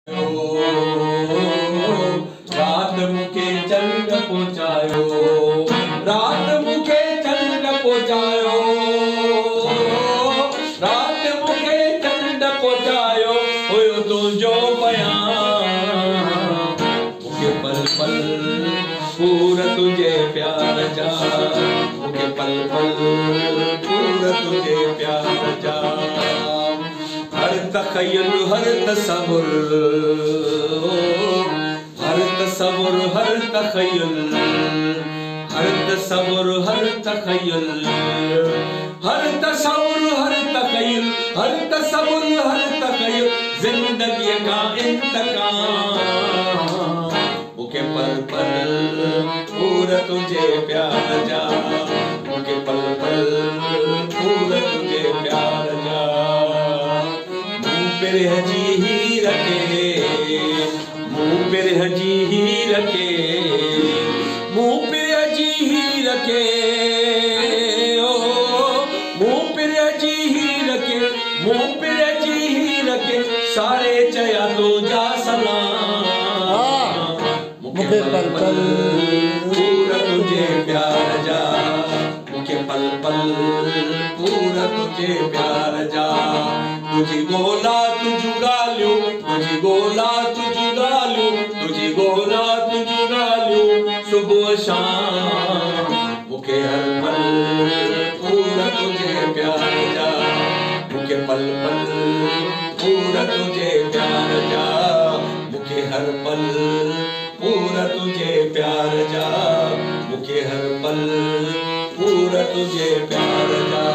रात मुखे चंड पहुंचायो, रात मुखे चंड पहुंचायो, रात मुखे चंड पहुंचायो, हुयो तुझो बयान मुखे पल पल पूरा तुझे प्यार जा, मुखे पल पल पूरा तुझे प्यार जा। हर तखय्युल हर तसव्वुर, हर तसव्वुर हर तखय्युल, हर तसव्वुर हर तखय्युल, हर तसव्वुर हर तखय्युल, हर तसव्वुर हर तखय्युल, जिंदगी का इंतकाम मुखे पल पल पूरा तुझे प्यार जा, मुखे पल पल पूरा तुझे प्यार जा। मुँह पे हजी हीर के, मुँह पे हजी हीर के, मुँह पे हजी हीर के, ओ मुँह पे हजी हीर के, मुँह पे हजी हीर के, सारे चया तो जा सलाम मुखे पल पल पूरा तुझे प्यार जा, मुखे पल पल पूरा तुझे प्यार जा। तुझी गोला तुझू गालियो, तुझी गोला तुझू गालियो, तुझी गोला तुझू गालियो, सुबह शाम मुखे हर पल पूरा तुझे प्यार जा, मुखे पल पल पूरा तुझे प्यार जा, मुखे हर पल पूरा तुझे प्यार जा, मुखे हर पल पूरा तुझे प्यार जा।